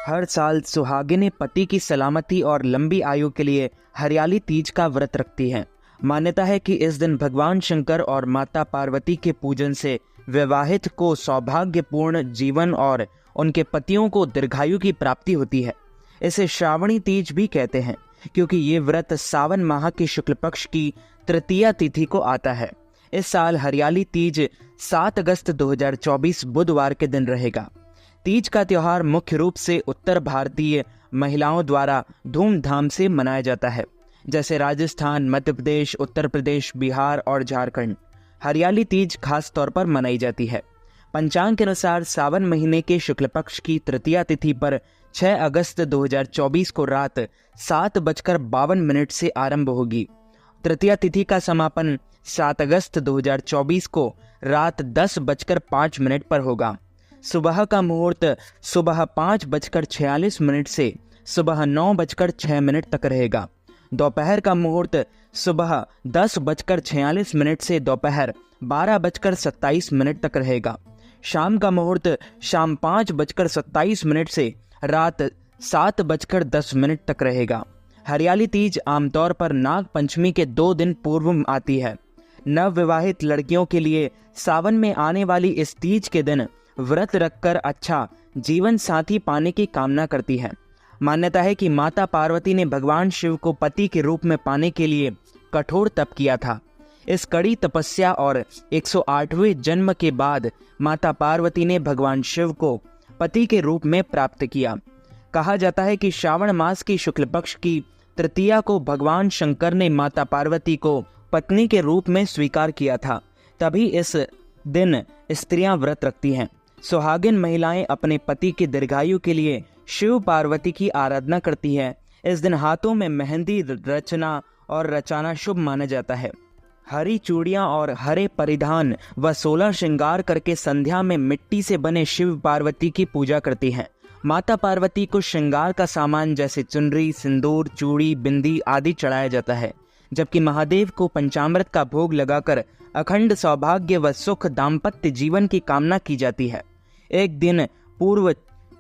हर साल सुहागिनें पति की सलामती और लंबी आयु के लिए हरियाली तीज का व्रत रखती हैं। मान्यता है कि इस दिन भगवान शंकर और माता पार्वती के पूजन से विवाहित को सौभाग्यपूर्ण जीवन और उनके पतियों को दीर्घायु की प्राप्ति होती है। इसे श्रावणी तीज भी कहते हैं क्योंकि ये व्रत सावन माह के शुक्ल पक्ष की तृतीया तिथि को आता है। इस साल हरियाली तीज 7 अगस्त 2024 बुधवार के दिन रहेगा। तीज का त्योहार मुख्य रूप से उत्तर भारतीय महिलाओं द्वारा धूमधाम से मनाया जाता है, जैसे राजस्थान, मध्य प्रदेश, उत्तर प्रदेश, बिहार और झारखंड। हरियाली तीज खास तौर पर मनाई जाती है। पंचांग के अनुसार सावन महीने के शुक्ल पक्ष की तृतीया तिथि पर 6 अगस्त 2024 को रात 7:52 से आरंभ होगी। तृतीया तिथि का समापन 7 अगस्त 2024 को रात 10:05 पर होगा। सुबह का मुहूर्त सुबह 5:46 से सुबह 9:06 तक रहेगा। दोपहर का मुहूर्त सुबह 10:46 से दोपहर 12:27 तक रहेगा। शाम का मुहूर्त शाम 5:27 से रात 7:10 तक रहेगा। हरियाली तीज आमतौर पर नाग पंचमी के 2 दिन पूर्व आती है। नवविवाहित लड़कियों के लिए सावन में आने वाली इस तीज के दिन व्रत रखकर अच्छा जीवन साथी पाने की कामना करती है। मान्यता है कि माता पार्वती ने भगवान शिव को पति के रूप में पाने के लिए कठोर तप किया था। इस कड़ी तपस्या और 108वें जन्म के बाद माता पार्वती ने भगवान शिव को पति के रूप में प्राप्त किया। कहा जाता है कि श्रावण मास की शुक्ल पक्ष की तृतीया को भगवान शंकर ने माता पार्वती को पत्नी के रूप में स्वीकार किया था। तभी इस दिन स्त्रियां व्रत रखती हैं। सुहागिन महिलाएं अपने पति की दीर्घायु के लिए शिव पार्वती की आराधना करती है। इस दिन हाथों में मेहंदी रचना और रचाना शुभ माना जाता है। हरी चूड़ियां और हरे परिधान व 16 श्रृंगार करके संध्या में मिट्टी से बने शिव पार्वती की पूजा करती हैं। माता पार्वती को श्रृंगार का सामान जैसे चुनरी, सिंदूर, चूड़ी, बिंदी आदि चढ़ाया जाता है, जबकि महादेव को पंचामृत का भोग लगाकर अखंड सौभाग्य व सुख दाम्पत्य जीवन की कामना की जाती है। एक दिन पूर्व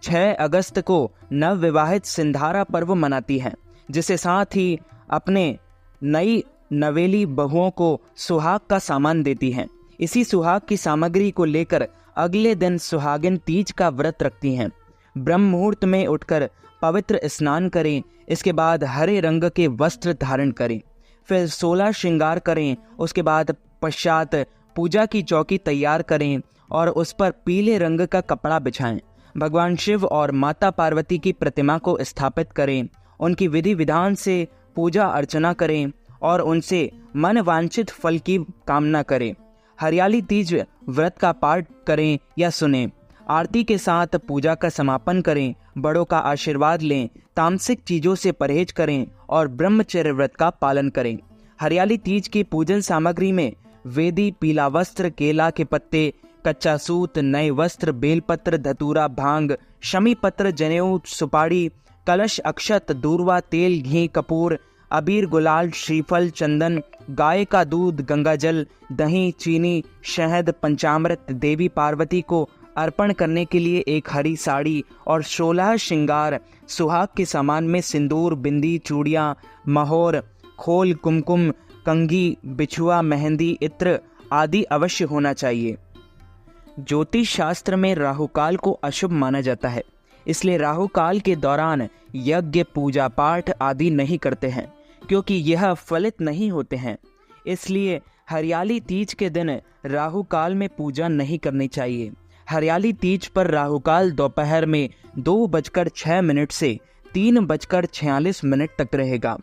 6 अगस्त को नवविवाहित सिंधारा पर्व मनाती हैं, जिसे साथ ही अपने नई नवेली बहुओं को सुहाग का सामान देती हैं। इसी सुहाग की सामग्री को लेकर अगले दिन सुहागिन तीज का व्रत रखती हैं। ब्रह्म मुहूर्त में उठकर पवित्र स्नान करें। इसके बाद हरे रंग के वस्त्र धारण करें, फिर 16 श्रृंगार करें। उसके बाद पश्चात पूजा की चौकी तैयार करें और उस पर पीले रंग का कपड़ा बिछाएं। भगवान शिव और माता पार्वती की प्रतिमा को स्थापित करें। उनकी विधि विधान से पूजा अर्चना करें और उनसे मन वांछित फल की कामना करें। हरियाली तीज व्रत का पाठ करें या सुनें। आरती के साथ पूजा का समापन करें। बड़ों का आशीर्वाद लें। तामसिक चीजों से परहेज करें और ब्रह्मचर्य व्रत का पालन करें। हरियाली तीज की पूजन सामग्री में वेदी, पीला वस्त्र, केला के पत्ते, कच्चा सूत, नए वस्त्र, बेलपत्र, धतूरा, भांग, शमी पत्र, जनेऊ, सुपारी, कलश, अक्षत, दूर्वा, तेल, घी, कपूर, अबीर, गुलाल, श्रीफल, चंदन, गाय का दूध, गंगाजल, दही, चीनी, शहद, पंचामृत देवी पार्वती को अर्पण करने के लिए एक हरी साड़ी और 16 श्रृंगार सुहाग के सामान में सिंदूर, बिंदी, चूड़ियां, महोर, खोल, कुमकुम, कंघी, बिछुआ, मेहंदी, इत्र आदि अवश्य होना चाहिए। ज्योतिष शास्त्र में राहुकाल को अशुभ माना जाता है, इसलिए राहुकाल के दौरान यज्ञ, पूजा पाठ आदि नहीं करते हैं, क्योंकि यह फलित नहीं होते हैं। इसलिए हरियाली तीज के दिन राहुकाल में पूजा नहीं करनी चाहिए। हरियाली तीज पर राहुकाल दोपहर में 2:06 से 3:46 तक रहेगा।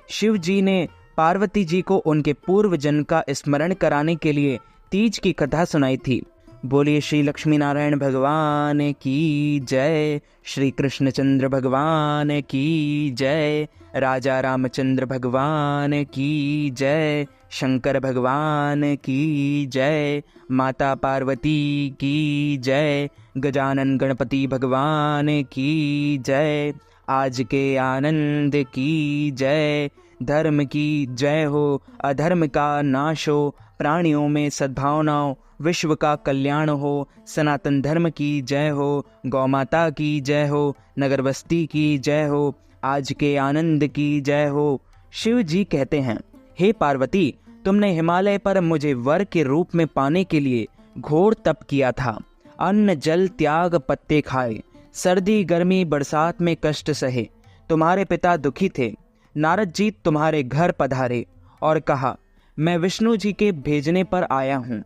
शिव जी ने पार्वती जी को उनके पूर्व जन्म का स्मरण कराने के लिए तीज की कथा सुनाई थी। बोलिए श्री लक्ष्मी नारायण भगवान की जय, श्री कृष्णचंद्र भगवान की जय, राजा रामचंद्र भगवान की जय, शंकर भगवान की जय, माता पार्वती की जय, गजानन गणपति भगवान की जय, आज के आनंद की जय। धर्म की जय हो, अधर्म का नाश हो, प्राणियों में सद्भावनाओं विश्व का कल्याण हो, सनातन धर्म की जय हो, गौ माता की जय हो, नगर बस्ती की जय हो, आज के आनंद की जय हो। शिव जी कहते हैं, हे पार्वती, तुमने हिमालय पर मुझे वर के रूप में पाने के लिए घोर तप किया था। अन्न जल त्याग पत्ते खाए, सर्दी गर्मी बरसात में कष्ट सहे। तुम्हारे पिता दुखी थे। नारद जी तुम्हारे घर पधारे और कहा, मैं विष्णु जी के भेजने पर आया हूँ।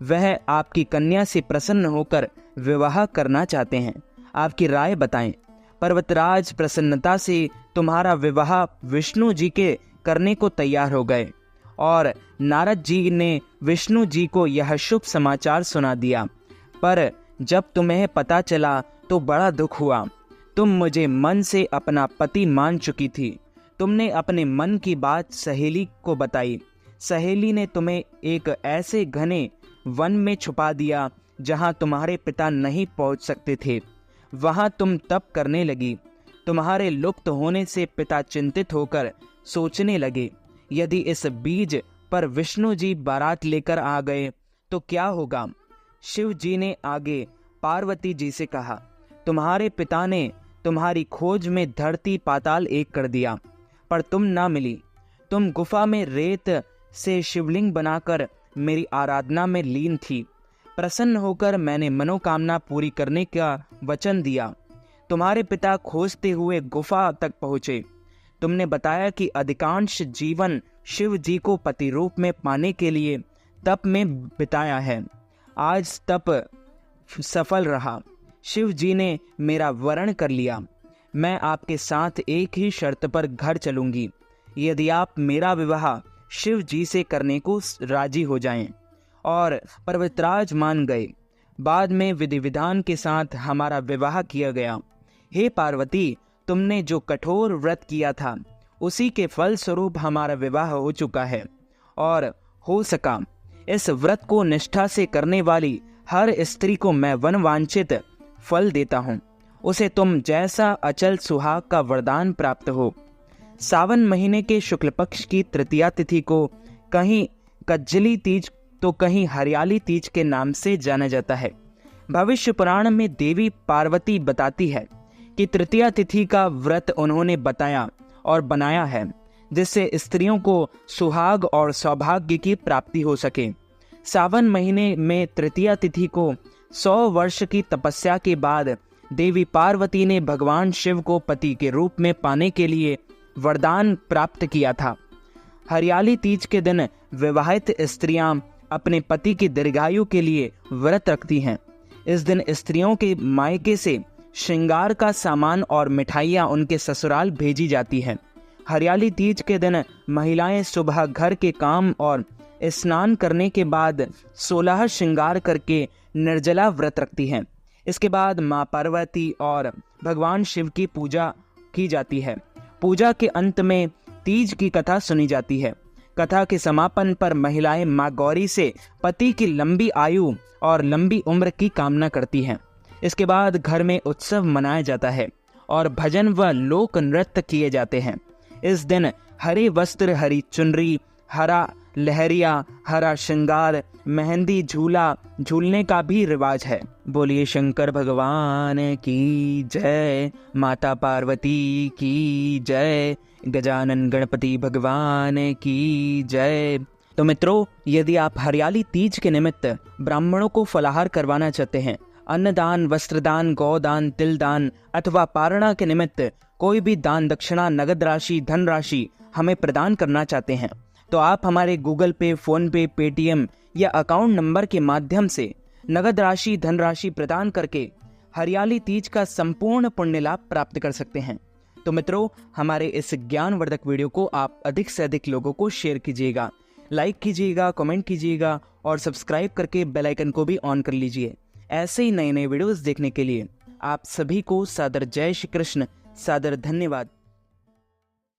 वह आपकी कन्या से प्रसन्न होकर विवाह करना चाहते हैं। आपकी राय बताएं। पर्वतराज प्रसन्नता से तुम्हारा विवाह विष्णु जी के करने को तैयार हो गए और नारद जी ने विष्णु जी को यह शुभ समाचार सुना दिया। पर जब तुम्हें पता चला तो बड़ा दुख हुआ। तुम मुझे मन से अपना पति मान चुकी थी। तुमने अपने मन की बात सहेली को बताई। सहेली ने तुम्हें एक ऐसे घने वन में छुपा दिया जहां तुम्हारे पिता नहीं पहुंच सकते थे। वहां तुम तप करने लगी। तुम्हारे लुप्त होने से पिता चिंतित होकर सोचने लगे, यदि इस बीज पर विष्णु जी बारात लेकर आ गए तो क्या होगा। शिव जी ने आगे पार्वती जी से कहा, तुम्हारे पिता ने तुम्हारी खोज में धरती पाताल एक कर दिया, पर तुम ना मिली। तुम गुफा में रेत से शिवलिंग बनाकर मेरी आराधना में लीन थी। प्रसन्न होकर मैंने मनोकामना पूरी करने का वचन दिया। तुम्हारे पिता खोजते हुए गुफा तक पहुंचे। तुमने बताया कि अधिकांश जीवन शिव जी को पति रूप में पाने के लिए तप में बिताया है। आज तप सफल रहा। शिव जी ने मेरा वरण कर लिया। मैं आपके साथ एक ही शर्त पर घर चलूंगी, यदि आप मेरा विवाह शिव जी से करने को राजी हो जाएं। और पर्वतराज मान गए। बाद में विधि विधान के साथ हमारा विवाह किया गया। हे पार्वती, तुमने जो कठोर व्रत किया था उसी के फल स्वरूप हमारा विवाह हो चुका है और हो सका। इस व्रत को निष्ठा से करने वाली हर स्त्री को मैं वनवांछित फल देता हूँ। उसे तुम जैसा अचल सुहाग का वरदान प्राप्त हो। सावन महीने के शुक्ल पक्ष की तृतीया तिथि को कहीं कज्जली तीज तो कहीं हरियाली तीज के नाम से जाना जाता है। भविष्य पुराण में देवी पार्वती बताती है कि तृतीया तिथि का व्रत उन्होंने बताया और बनाया है जिससे स्त्रियों को सुहाग और सौभाग्य की प्राप्ति हो सके। सावन महीने में तृतीया तिथि को 100 वर्ष की तपस्या के बाद देवी पार्वती ने भगवान शिव को पति के रूप में पाने के लिए वरदान प्राप्त किया था। हरियाली तीज के दिन विवाहित स्त्रियां अपने पति की दीर्घायु के लिए व्रत रखती हैं। इस दिन स्त्रियों के मायके से श्रृंगार का सामान और मिठाइयाँ उनके ससुराल भेजी जाती हैं। हरियाली तीज के दिन महिलाएं सुबह घर के काम और स्नान करने के बाद 16 श्रृंगार करके निर्जला व्रत रखती हैं। इसके बाद माँ पार्वती और भगवान शिव की पूजा की जाती है। पूजा के अंत में तीज की कथा सुनी जाती है। कथा के समापन पर महिलाएं माँ गौरी से पति की लंबी आयु और लंबी उम्र की कामना करती हैं। इसके बाद घर में उत्सव मनाया जाता है और भजन व लोक नृत्य किए जाते हैं। इस दिन हरे वस्त्र, हरी चुनरी, हरा लहरिया, हरा श्रृंगार, मेहंदी झूला झूलने का भी रिवाज है। बोलिए शंकर भगवान की जय, माता पार्वती की जय, गजानन गणपति भगवान की जय। तो मित्रों, यदि आप हरियाली तीज के निमित्त ब्राह्मणों को फलाहार करवाना चाहते हैं, अन्नदान, वस्त्रदान, गौदान, तिलदान अथवा पारणा के निमित्त कोई भी दान दक्षिणा, नगद राशि, धन राशि हमें प्रदान करना चाहते हैं, तो आप हमारे गूगल पे, फोन पे, पेटीएम या अकाउंट नंबर के माध्यम से नगद राशि, धनराशि प्रदान करके हरियाली तीज का संपूर्ण पुण्य लाभ प्राप्त कर सकते हैं। तो मित्रों, हमारे इस ज्ञानवर्धक वीडियो को आप अधिक से अधिक लोगों को शेयर कीजिएगा, लाइक कीजिएगा, कमेंट कीजिएगा और सब्सक्राइब करके बेल आइकन को भी ऑन कर लीजिए। ऐसे ही नए नए वीडियोस देखने के लिए आप सभी को सादर जय श्री कृष्ण, सादर धन्यवाद।